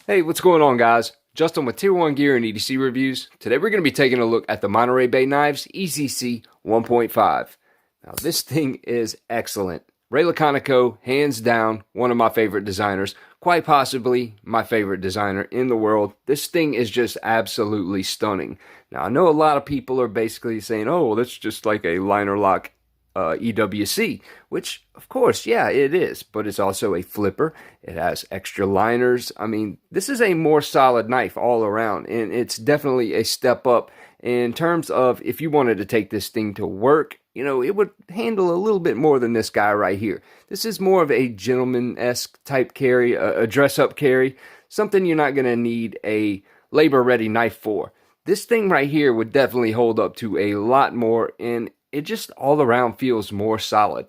Hey, what's going on, guys? Justin with Tier 1 Gear and EDC Reviews. Today we're going to be taking a look at the Monterey Bay Knives EZC 1.5. Now, this thing is excellent. Ray Laconico, hands down, one of my favorite designers. Quite possibly my favorite designer in the world. This thing is just absolutely stunning. Now, I know a lot of people are basically saying, oh, well, that's just like a liner lock EWC, which of course, yeah, it is, but it's also a flipper. It has extra liners. I mean, this is a more solid knife all around, and it's definitely a step up in terms of if you wanted to take this thing to work. You know, it would handle a little bit more than this guy right here. This is more of a gentleman-esque type carry, a dress-up carry, something you're not going to need a labor-ready knife for. This thing right here would definitely hold up to a lot more, and it just all around feels more solid.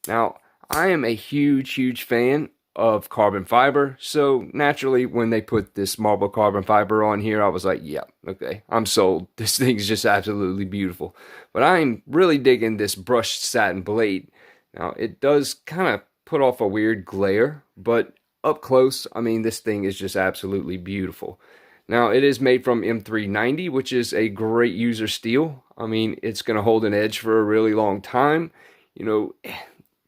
Now, I am a huge fan of carbon fiber, so naturally when they put this marble carbon fiber on here, I was like, yeah, okay, I'm sold. This thing's just absolutely beautiful. But I'm really digging this brushed satin blade. Now, it does kind of put off a weird glare, but up close, I mean, this thing is just absolutely beautiful. Now, it is made from M390, which is a great user steel. I mean, it's going to hold an edge for a really long time. You know,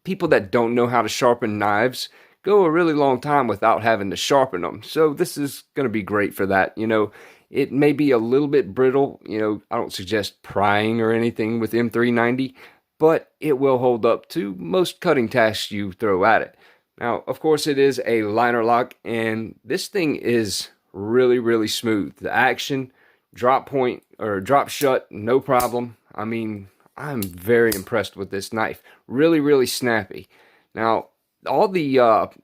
people that don't know how to sharpen knives go a really long time without having to sharpen them. So this is going to be great for that. You know, it may be a little bit brittle. You know, I don't suggest prying or anything with M390, but it will hold up to most cutting tasks you throw at it. Now, of course, it is a liner lock, and this thing is really smooth. The action, drop point or drop shut, no problem. I mean, I'm very impressed with this knife. Really snappy. Now, all the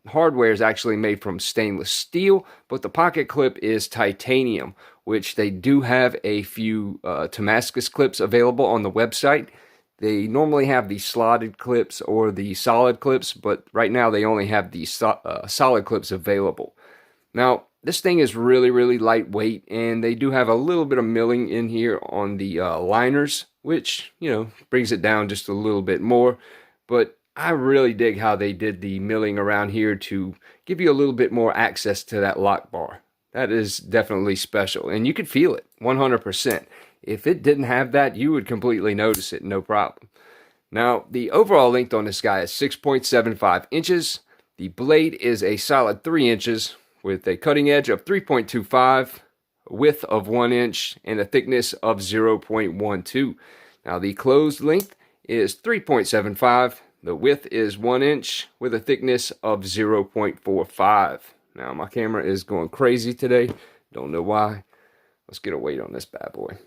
hardware is actually made from stainless steel, but the pocket clip is titanium, which they do have a few Damascus clips available on the website. They normally have the slotted clips or the solid clips, but right now they only have the solid clips available. Now, this thing is really lightweight, and they do have a little bit of milling in here on the liners, which, you know, brings it down just a little bit more. But I really dig how they did the milling around here to give you a little bit more access to that lock bar. That is definitely special, and you could feel it 100%. If it didn't have that, you would completely notice it, no problem. Now, the overall length on this guy is 6.75 inches. The blade is a solid 3 inches, with a cutting edge of 3.25, width of 1 inch, and a thickness of 0.12. Now, the closed length is 3.75. The width is 1 inch with a thickness of 0.45. Now, my camera is going crazy today. Don't know why. Let's get a weight on this bad boy.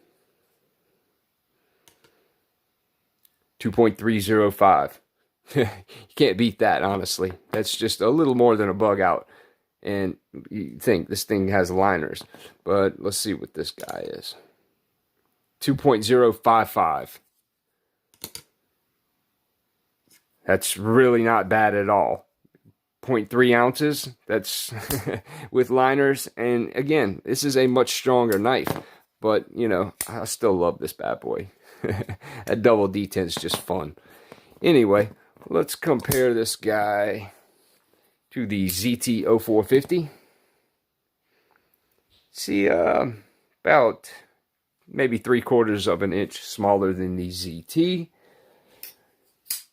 2.305. You can't beat that, honestly. That's just a little more than a bug out. And you think this thing has liners, but let's see what this guy is. 2.055. That's really not bad at all. 0.3 ounces, that's with liners. And again, this is a much stronger knife, but you know, I still love this bad boy. That double detent is just fun. Anyway, let's compare this guy to the ZT-0450. See, about maybe 3/4 of an inch smaller than the ZT.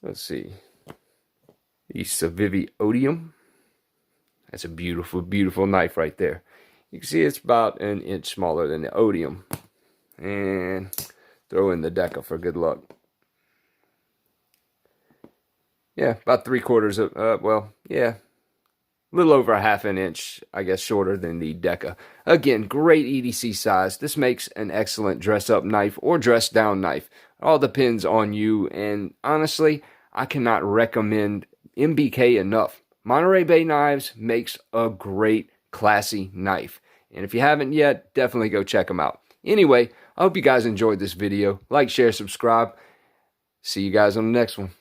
Let's see. The Civivi Odium. That's a beautiful knife right there. You can see it's about an inch smaller than the Odium. And throw in the Deca for good luck. Yeah, about 3/4 of, well, yeah. A little over a half an inch, I guess, shorter than the Deca. Again, great EDC size. This makes an excellent dress-up knife or dress-down knife. It all depends on you, and honestly, I cannot recommend MBK enough. Monterey Bay Knives makes a great, classy knife. And if you haven't yet, definitely go check them out. Anyway, I hope you guys enjoyed this video. Like, share, subscribe. See you guys on the next one.